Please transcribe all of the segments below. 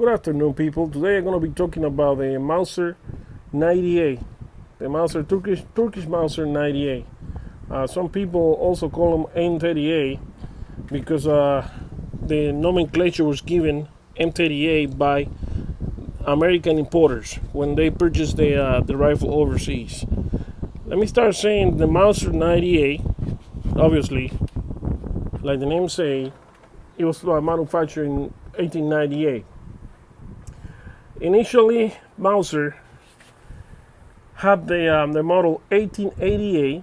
Good afternoon, people. Today I'm going to be talking about the Mauser 98, the Turkish Mauser 98. Some people also call them M38 because the nomenclature was given M38 by American importers when they purchased the rifle overseas. Let me start saying the Mauser 98, obviously, like the name say, it was manufactured in 1898. Initially, Mauser had the model 1888.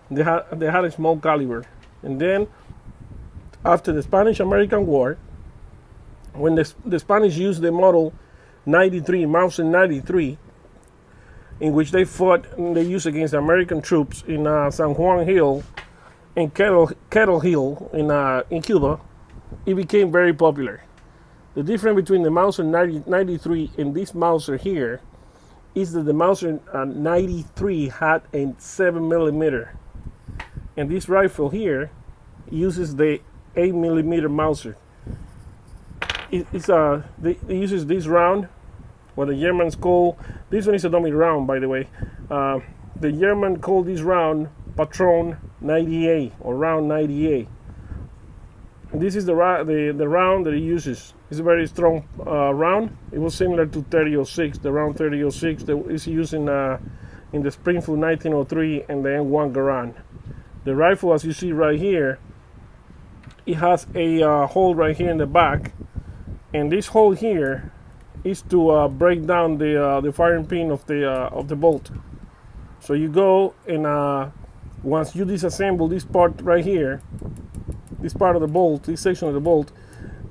They had a small caliber, and then after the Spanish-American War, when the Spanish used the model 93, Mauser 93, in which they used against American troops in San Juan Hill and Kettle Hill in Cuba, it became very popular. The difference between the Mauser 93 and this Mauser here is that the Mauser 93 had a 7mm, and this rifle here uses the 8mm Mauser. It uses this round, what the Germans call, this one is a dummy round, by the way. The German call this round Patron 98 or round 98. And this is the round that it uses. It's a very strong round. It was similar to 3006, the round 3006 that is used in the Springfield 1903 and the M1 Garand. The rifle, as you see right here, it has a hole right here in the back, and this hole here is to break down the firing pin of the bolt. So you go and once you disassemble this part right here, this part of the bolt, this section of the bolt,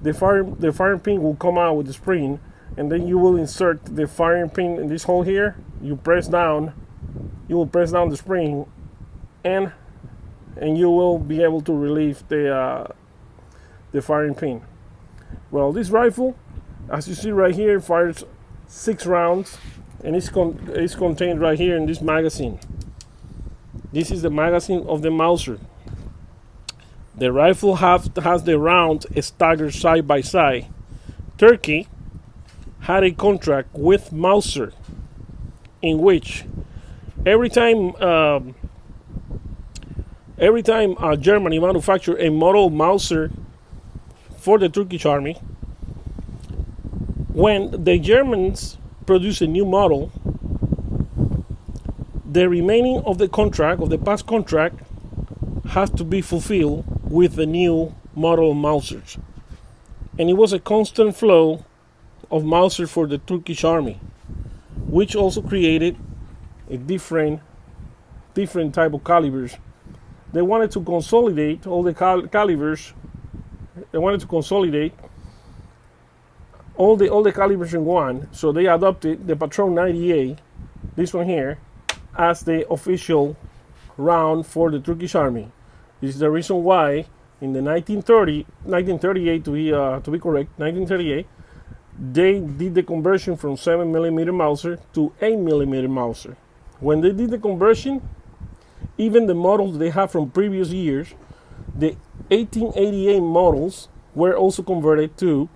the firing pin will come out with the spring, and then you will insert the firing pin in this hole here. You will press down the spring, and you will be able to relieve the firing pin. Well, this rifle, as you see right here, fires 6 rounds, and it's contained right here in this magazine. This is the magazine of the Mauser. The rifle has the rounds staggered side by side. Turkey had a contract with Mauser in which every time Germany manufactured a model Mauser for the Turkish army, when the Germans produce a new model, the remaining of the contract, of the past contract, has to be fulfilled with the new model Mausers. And it was a constant flow of Mauser for the Turkish army, which also created a different type of calibers. They wanted to consolidate all the calibers. They wanted to consolidate all the calibers in one, so they adopted the Patron 98, this one here, as the official round for the Turkish army. This is the reason why in the 1938 to be correct, 1938, they did the conversion from 7mm Mauser to 8mm Mauser. When they did the conversion, even the models they have from previous years, the 1888 models were also converted to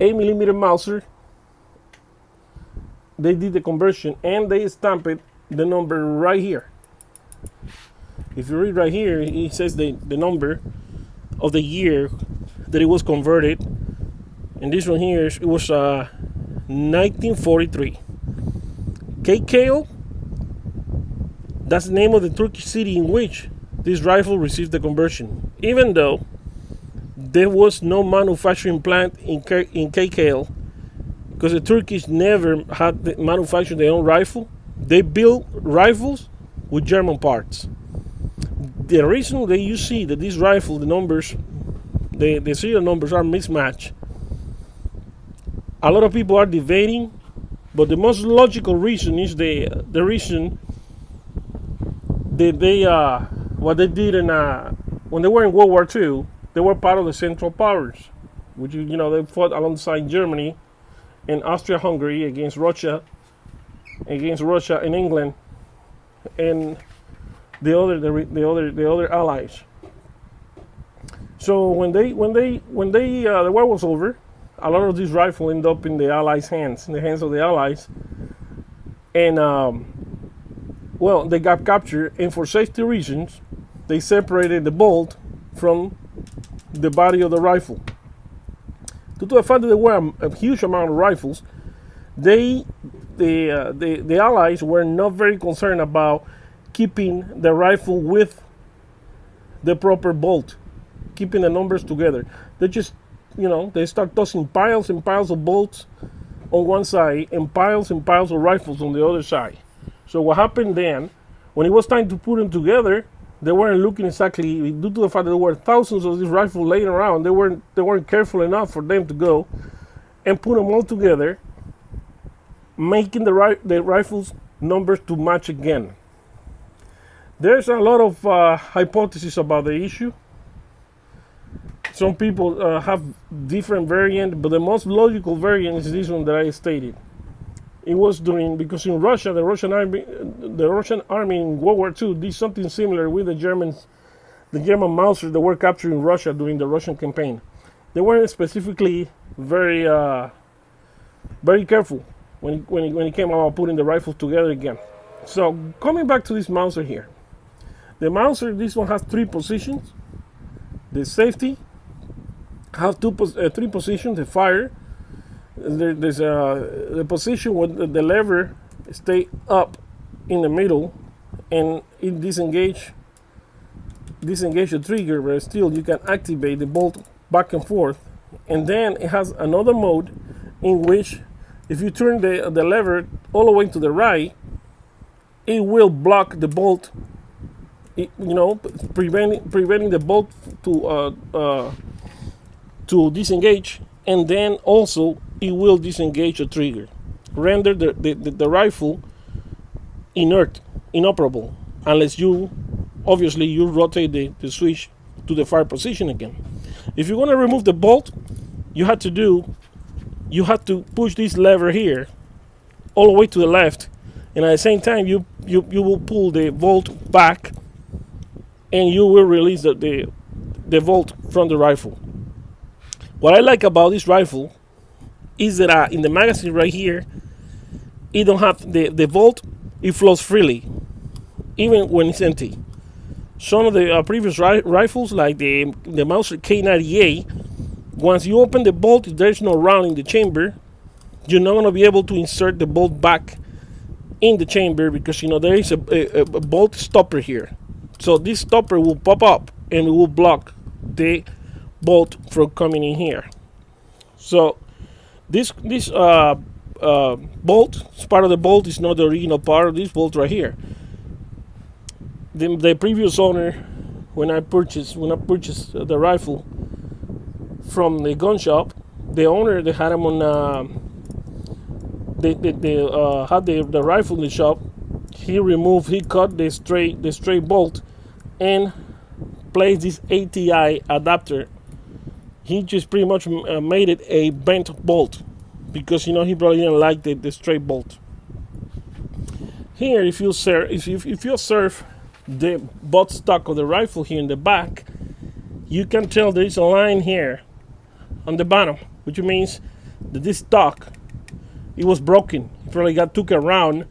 8mm Mauser. They did the conversion and they stamped the number right here. If you read right here, it says the number of the year that it was converted. And this one here, it was 1943. Kale, that's the name of the Turkish city in which this rifle received the conversion. Even though there was no manufacturing plant in Kale, because the Turkish never had manufactured their own rifle. They built rifles with German parts. The reason that you see that this rifle, the numbers, the serial numbers are mismatched, a lot of people are debating, but the most logical reason is the reason that they what they did when they were in World War II, they were part of the Central Powers, which they fought alongside Germany and Austria-Hungary against Russia and England and the other allies. So when the war was over, a lot of these rifles end up in the Allies' hands, in the hands of the Allies. And, well, they got captured, and for safety reasons, they separated the bolt from the body of the rifle. Due to the fact that there were a huge amount of rifles, the Allies were not very concerned about keeping the rifle with the proper bolt, keeping the numbers together. They just, they start tossing piles and piles of bolts on one side and piles of rifles on the other side. So what happened then, when it was time to put them together, they weren't looking exactly, due to the fact that there were thousands of these rifles laying around, they weren't careful enough for them to go and put them all together, making the rifles numbers to match again. There's a lot of hypotheses about the issue. Some people have different variants, but the most logical variant is this one that I stated. It was because in Russia, the Russian army in World War II did something similar with the German Mauser that were captured in Russia during the Russian campaign. They weren't specifically very careful when it came about putting the rifles together again. So coming back to this Mauser here, the Mauser, this one has 3 positions. The safety have 3 positions. The fire. There's the position where the lever stay up in the middle, and it disengage the trigger, but still you can activate the bolt back and forth. And then it has another mode in which if you turn the lever all the way to the right, it will block the bolt, preventing the bolt to disengage, and then also it will disengage the trigger, render the rifle inoperable, unless you rotate the switch to the fire position again. If you want to remove the bolt, you have to push this lever here all the way to the left, and at the same time you will pull the bolt back, and you will release the bolt from the rifle. What I like about this rifle is that in the magazine right here, it don't have the bolt. It flows freely, even when it's empty. Some of the previous rifles, like the Mauser K98, once you open the bolt, if there's no round in the chamber, you're not going to be able to insert the bolt back in the chamber, because there is a bolt stopper here. So this stopper will pop up and it will block the bolt from coming in here. So this bolt, part of the bolt, is not the original part of this bolt right here. The previous owner, when I purchased the rifle from the gun shop, the owner, they had him on they had the rifle in the shop. He cut the stray bolt and placed this ATI adapter. He just pretty much made it a bent bolt, because he probably didn't like the straight bolt. Here, if you observe the butt stock of the rifle here in the back, you can tell there is a line here on the bottom, which means that this stock, it was broken. It probably took around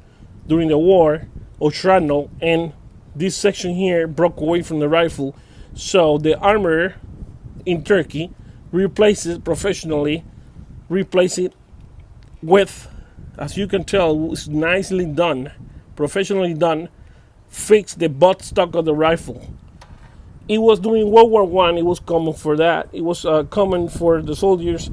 during the war, or shrapnel, and this section here broke away from the rifle. So the armorer in Turkey replace it with, as you can tell, it was nicely done, professionally done, fix the butt stock of the rifle. It was during World War I, it was common for that. It was common for the soldiers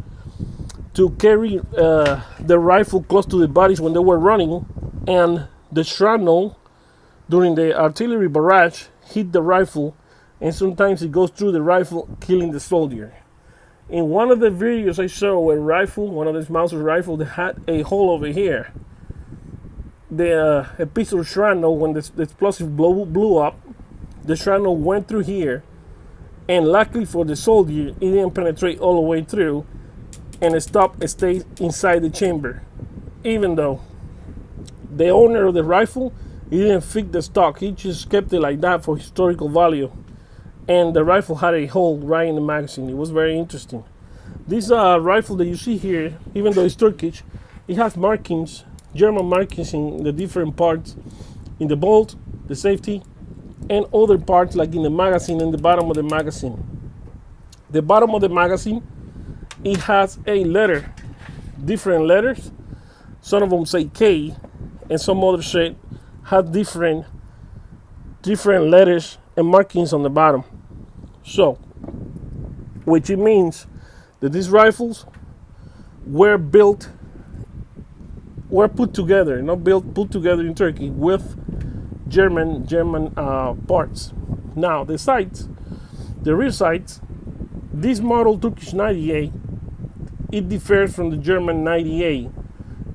to carry the rifle close to the bodies when they were running, and the shrapnel during the artillery barrage hit the rifle, and sometimes it goes through the rifle, killing the soldier. In one of the videos I saw, one of these Mauser rifles, that had a hole over here. A piece of shrapnel, when the explosive blew up, the shrapnel went through here, and luckily for the soldier, it didn't penetrate all the way through, and it stayed inside the chamber. Even though the owner of the rifle, he didn't fix the stock, he just kept it like that for historical value. And the rifle had a hole right in the magazine. It was very interesting. This rifle that you see here, even though it's Turkish, it has markings, German markings in the different parts, in the bolt, the safety, and other parts like in the magazine and the bottom of the magazine. The bottom of the magazine, it has a letter, different letters. Some of them say K, and some others say have different letters and markings on the bottom. So, which it means that these rifles were put together, not built, put together in Turkey with German parts. Now the sights, the rear sights, this model Turkish 98, it differs from the German 98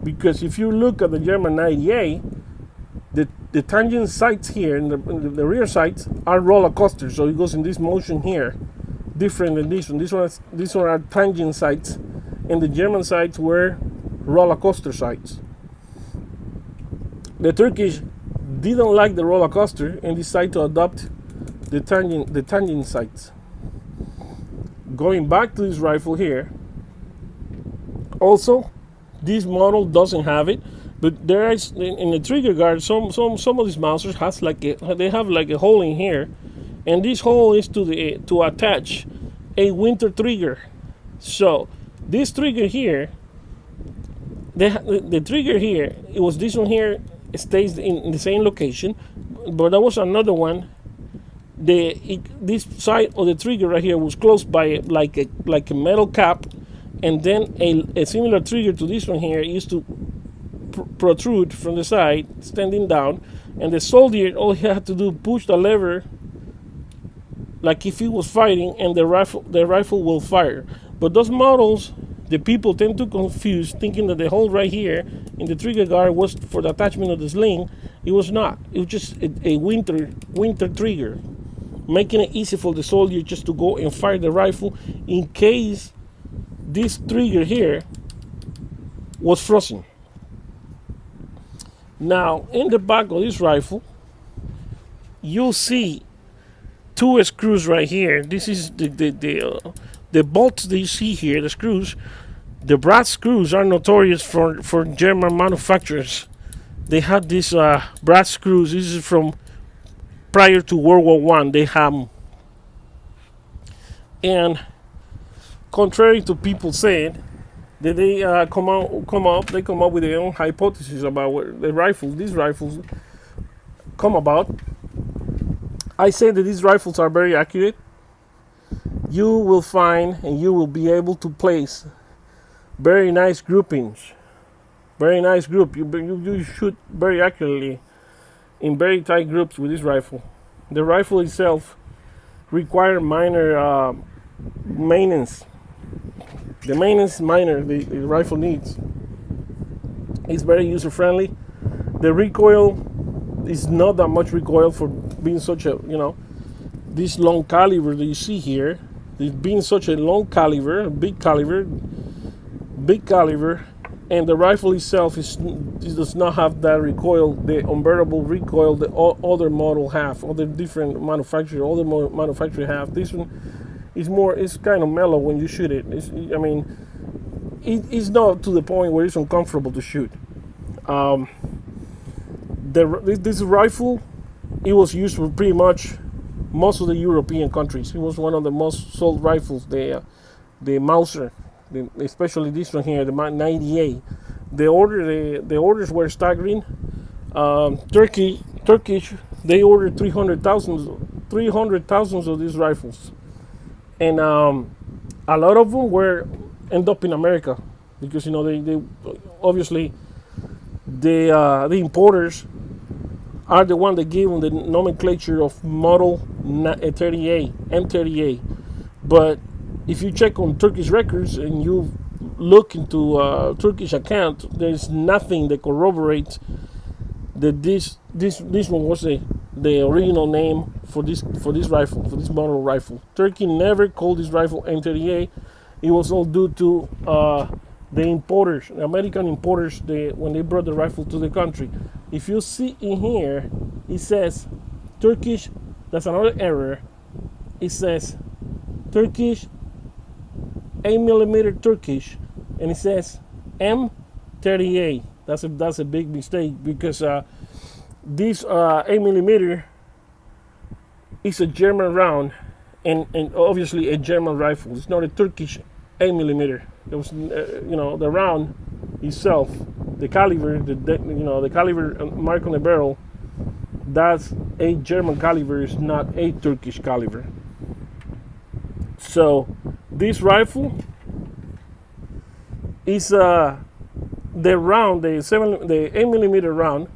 because if you look at the German 98, the tangent sights here and the rear sights are roller coasters, so it goes in this motion here, different than this one. This one are tangent sights, and the German sights were roller coaster sights. The Turkish didn't like the roller coaster and decided to adopt the tangent sights. Going back to this rifle here, also this model doesn't have it, but there is in the trigger guard some of these Mausers has they have like a hole in here, and this hole is to attach a winter trigger. So this trigger here, the trigger here, it was this one here, it stays in the same location, but there was another one. This side of the trigger right here was closed by like a metal cap, and then a similar trigger to this one here used to protrude from the side, standing down, and the soldier, all he had to do, push the lever like if he was fighting, and the rifle will fire. But those models, the people tend to confuse, thinking that the hole right here in the trigger guard was for the attachment of the sling. It was not. It was just a winter trigger, making it easy for the soldier just to go and fire the rifle in case this trigger here was frozen. Now, in the back of this rifle, you'll see two screws right here. This is the bolts that you see here, the screws. The brass screws are notorious for German manufacturers. They had these brass screws. This is from prior to World War I. They have them. And contrary to people saying that they come up with their own hypothesis about where these rifles come about. I say that these rifles are very accurate. You will find and you will be able to place very nice groupings, very nice group. You shoot very accurately in very tight groups with this rifle. The rifle itself requires minor maintenance. The maintenance minor the rifle needs. It's very user friendly. The recoil is not that much recoil for being such a, this long caliber that you see here. It's being such a long caliber, big caliber, and the rifle itself does not have that recoil, the unbearable recoil that all other model have, other different manufacturers, have. This one is it's kind of mellow when you shoot it. It's not to the point where it's uncomfortable to shoot. This rifle, it was used for pretty much most of the European countries. It was one of the most sold rifles, the Mauser, especially this one here, the 98. The orders were staggering. Turkish, they ordered 300,000 of these rifles, and a lot of them end up in America because they obviously the importers are the one that gave them the nomenclature of model 38, M38. But if you check on Turkish records and you look into Turkish account, there's nothing that corroborates that this one was the original name for this rifle, for this model rifle. Turkey never called this rifle M38. It was all due to the importers, the American importers, when they brought the rifle to the country. If you see in here, it says Turkish. That's another error. It says Turkish 8mm Turkish, and it says M38. That's a big mistake, because this 8mm is a German round, and obviously a German rifle. It's not a Turkish 8mm. It was, the round itself, the caliber, the caliber mark on the barrel, that's a German caliber, is not a Turkish caliber. So this rifle is the round, the 8mm round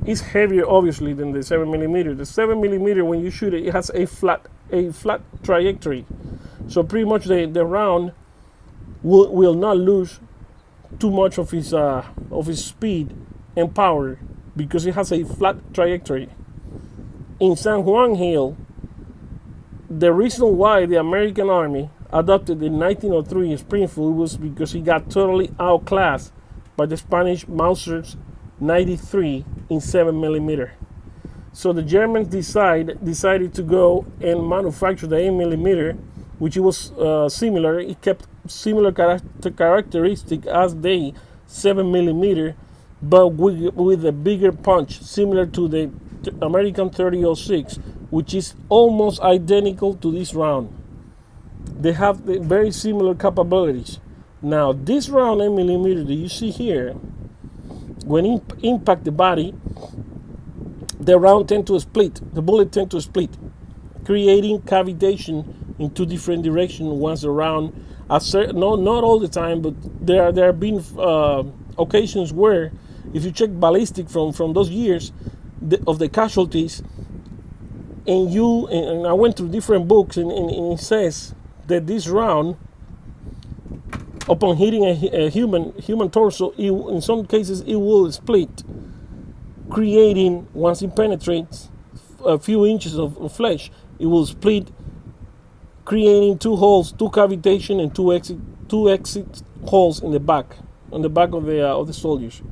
is heavier obviously than the 7mm. The 7mm, when you shoot it, it has a flat trajectory. So pretty much the round will not lose too much of his speed and power, because it has a flat trajectory. In San Juan Hill, the reason why the American Army adopted the 1903 in Springfield was because he got totally outclassed by the Spanish Mausers 93 in 7mm. So the Germans decided to go and manufacture the 8mm, which was similar. It kept similar characteristic as the 7mm, but with a bigger punch, similar to the American 30-06, which is almost identical to this round. They have the very similar capabilities. Now, this round 8mm that you see here, when it impact the body, the round tend to split. The bullet tend to split, creating cavitation in two different directions. Once the round, not all the time, but there have been occasions where, if you check ballistic from those years of the casualties, and I went through different books, and it says that this round, upon hitting a human torso, in some cases it will split, creating, once it penetrates a few inches of flesh, it will split, creating two holes, two cavitation, and two exit holes in the back, on the back of the soldiers.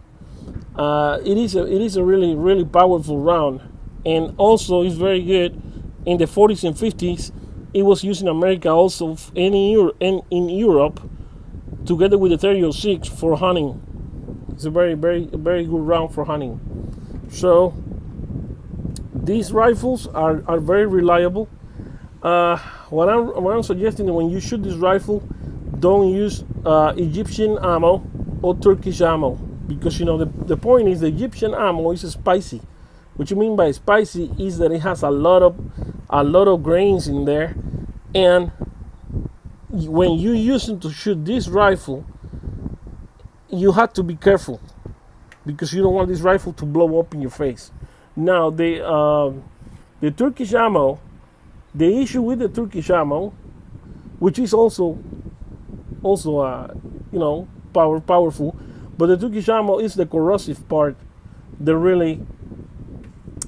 It is a really, really powerful round, and also it's very good. In the 40s and 50s, it was used in America also, and in Europe, together with the 30-06 for hunting. It's a very, very, very good round for hunting. So these rifles are very reliable. What I'm suggesting, when you shoot this rifle, don't use Egyptian ammo or Turkish ammo, because the point is the Egyptian ammo is spicy. What you mean by spicy is that it has a lot of grains in there, and when you use it to shoot this rifle, you have to be careful, because you don't want this rifle to blow up in your face. Now the Turkish ammo, the issue with the Turkish ammo, which is also powerful, but the Turkish ammo is the corrosive part that really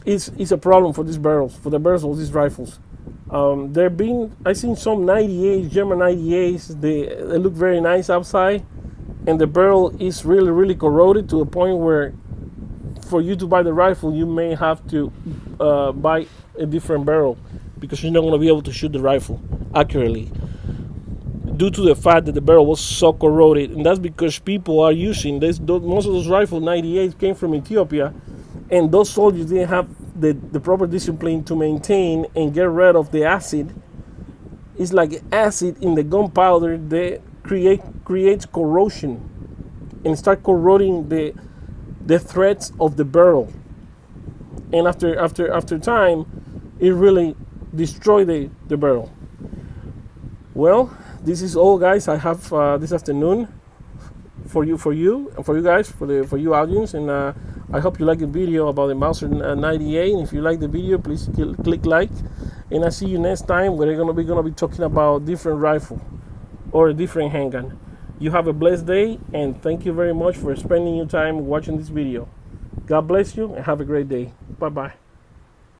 is a problem for the barrels of these rifles. I've seen some 98s, German 98s, they look very nice outside, and the barrel is really, really corroded to a point where, for you to buy the rifle, you may have to buy a different barrel, because you're not going to be able to shoot the rifle accurately, due to the fact that the barrel was so corroded. And that's because people are using this. Most of those rifles, 98s, came from Ethiopia, and those soldiers didn't have the proper discipline to maintain and get rid of the acid. It's like acid in the gunpowder that creates corrosion and start corroding the threads of the barrel. And after time, it really destroyed the barrel. Well, this is all, guys, I have this afternoon for you guys, for you audience, and I hope you like the video about the Mauser 98. And if you like the video, please click like, and I see you next time, where we're gonna be talking about different rifle or a different handgun. You have a blessed day, and thank you very much for spending your time watching this video. God bless you, and have a great day. Bye bye.